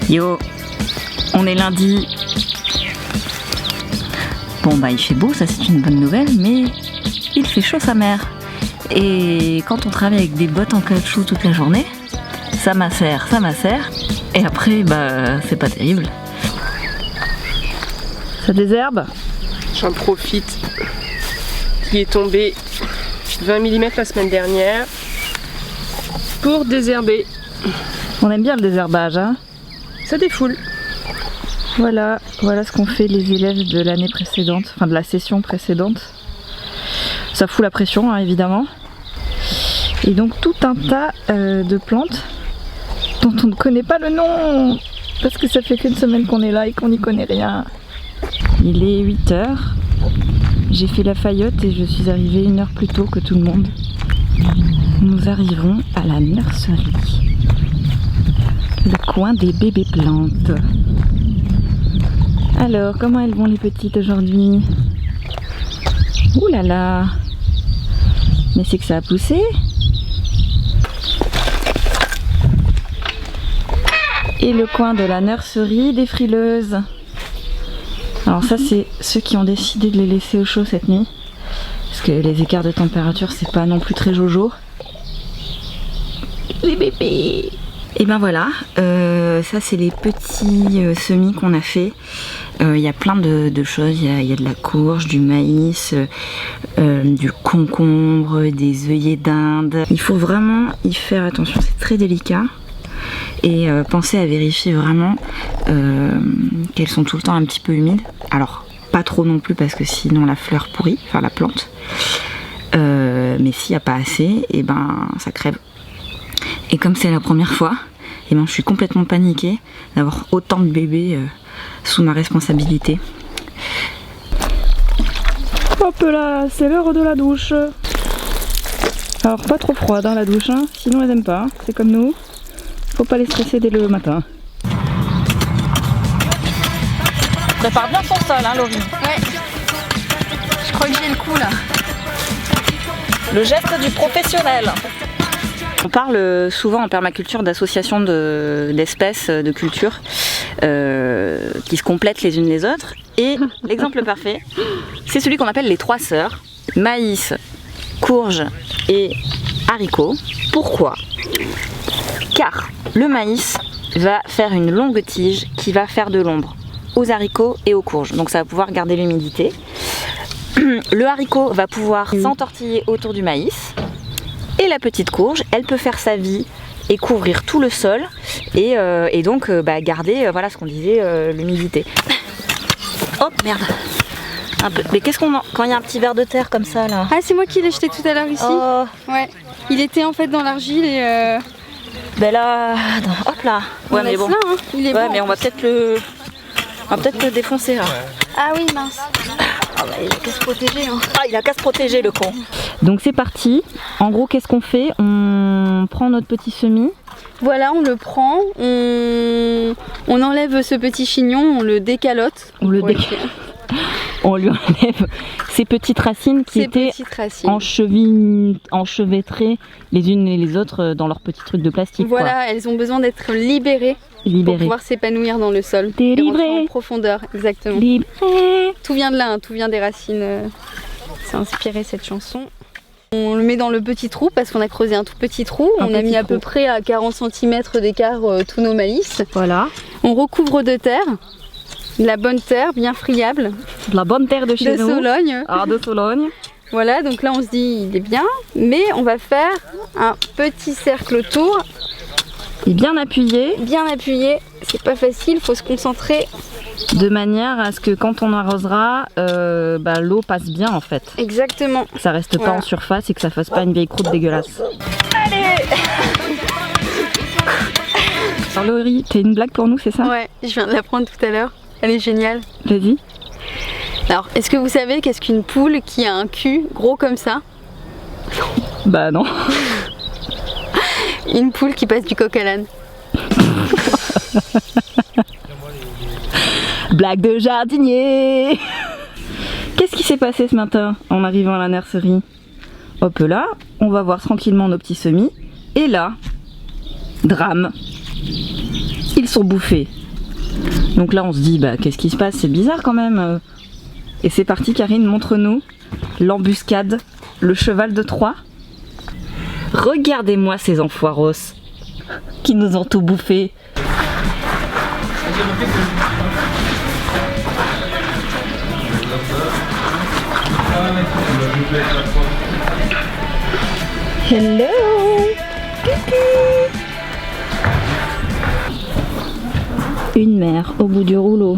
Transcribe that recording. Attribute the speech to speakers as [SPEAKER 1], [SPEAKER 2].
[SPEAKER 1] Yo, on est lundi. Bon bah il fait beau, ça c'est une bonne nouvelle, mais il fait chaud sa mère. Et quand on travaille avec des bottes en caoutchouc toute la journée, ça macère. Et après bah c'est pas terrible. Ça désherbe?
[SPEAKER 2] J'en profite. Il est tombé 20 mm la semaine dernière pour désherber.
[SPEAKER 1] On aime bien le désherbage, hein?
[SPEAKER 2] Ça défoule.
[SPEAKER 1] Voilà ce qu'ont fait les élèves de l'année précédente, enfin de la session précédente. Ça fout la pression, hein, évidemment. Et donc tout un tas de plantes dont on ne connaît pas le nom, parce que ça fait qu'une semaine qu'on est là et qu'on n'y connaît rien. Il est 8 h, j'ai fait la faillotte et je suis arrivée 1 heure plus tôt que tout le monde. Nous arrivons à la nurserie, le coin des bébés plantes. Alors, comment elles vont les petites aujourd'hui? Ouh là là! Mais c'est que ça a poussé! Et le coin de la nurserie des frileuses. Alors ça c'est ceux qui ont décidé de les laisser au chaud cette nuit. Parce que les écarts de température c'est pas non plus très jojo. Les bébés! Et ben voilà, ça c'est les petits semis qu'on a fait. Il y a plein de choses, il y a de la courge, du maïs, du concombre, des œillets d'Inde. Il faut vraiment y faire attention, c'est très délicat. Et pensez à vérifier vraiment qu'elles sont tout le temps un petit peu humides. Alors pas trop non plus parce que sinon la fleur pourrit, enfin la plante. Mais s'il n'y a pas assez, et ben ça crève. Et comme c'est la première fois, et ben je suis complètement paniquée d'avoir autant de bébés sous ma responsabilité. Hop là, c'est l'heure de la douche. Alors pas trop froid dans la douche, hein, sinon elles aiment pas, hein. C'est comme nous, faut pas les stresser dès le matin. Prépare bien son sol, hein, Laurie.
[SPEAKER 3] Ouais. Je crois que j'ai le coup là.
[SPEAKER 1] Le geste du professionnel. On parle souvent en permaculture d'associations d'espèces, de cultures qui se complètent les unes les autres. Et l'exemple parfait, c'est celui qu'on appelle les 3 sœurs. Maïs, courge et haricots. Pourquoi? Car le maïs va faire une longue tige qui va faire de l'ombre aux haricots et aux courges. Donc ça va pouvoir garder l'humidité. Le haricot va pouvoir s'entortiller autour du maïs. Et la petite courge, elle peut faire sa vie et couvrir tout le sol et donc garder, voilà ce qu'on disait, l'humidité. Oh merde! Un peu. Mais qu'est-ce qu'on quand il y a un petit ver de terre comme ça là?
[SPEAKER 3] Ah c'est moi qui l'ai jeté tout à l'heure ici.
[SPEAKER 1] Oh.
[SPEAKER 3] Ouais. Il était en fait dans l'argile et
[SPEAKER 1] Ben là, hop là. Ouais mais bon.
[SPEAKER 3] Là, hein. Il est
[SPEAKER 1] ouais
[SPEAKER 3] bon,
[SPEAKER 1] mais on va peut-être le défoncer là.
[SPEAKER 3] Ah oui mince. Ah bah, il a qu'à se protéger. Hein.
[SPEAKER 1] Ah il a qu'à se protéger le con. Donc c'est parti. En gros qu'est-ce qu'on fait? On prend notre petit semis.
[SPEAKER 3] Voilà, on le prend, on enlève ce petit chignon, on le décalote.
[SPEAKER 1] On lui enlève ces petites racines qui étaient enchevêtrées les unes et les autres dans leur petit truc de plastique.
[SPEAKER 3] Voilà,
[SPEAKER 1] quoi.
[SPEAKER 3] elles ont besoin d'être libérées pour pouvoir s'épanouir dans le sol. Et rentrer en profondeur, exactement.
[SPEAKER 1] Libéré.
[SPEAKER 3] Tout vient de là, hein, tout vient des racines. C'est inspiré cette chanson. On le met dans le petit trou parce qu'on a creusé un tout petit trou. On a mis à peu près à 40 cm d'écart tous nos maïs.
[SPEAKER 1] Voilà.
[SPEAKER 3] On recouvre de terre. De la bonne terre, bien friable.
[SPEAKER 1] De la bonne terre de chez nous.
[SPEAKER 3] De Sologne.
[SPEAKER 1] Ah, de Sologne.
[SPEAKER 3] Voilà, donc là on se dit il est bien. Mais on va faire un petit cercle autour.
[SPEAKER 1] Et bien appuyé.
[SPEAKER 3] Bien appuyé. C'est pas facile, il faut se concentrer.
[SPEAKER 1] De manière à ce que quand on arrosera, l'eau passe bien en fait.
[SPEAKER 3] Exactement.
[SPEAKER 1] Que ça reste pas en surface et que ça fasse pas une vieille croûte dégueulasse. Allez. Alors Laurie, t'as une blague pour nous, c'est ça?
[SPEAKER 3] Ouais, je viens de l'apprendre tout à l'heure. Elle est géniale.
[SPEAKER 1] Vas-y.
[SPEAKER 3] Alors, est-ce que vous savez qu'est-ce qu'une poule qui a un cul gros comme ça?
[SPEAKER 1] Bah non.
[SPEAKER 3] Une poule qui passe du coq à l'âne.
[SPEAKER 1] Blague de jardinier. Qu'est-ce qui s'est passé ce matin en arrivant à la nurserie? Hop là, on va voir tranquillement nos petits semis. Et là, drame. Ils sont bouffés. Donc là on se dit bah qu'est-ce qui se passe, c'est bizarre quand même. Et c'est parti Karine, montre-nous l'embuscade, le cheval de Troie. Regardez-moi ces enfoiros qui nous ont tout bouffé. Hello. Coucou. Une mère au bout du rouleau.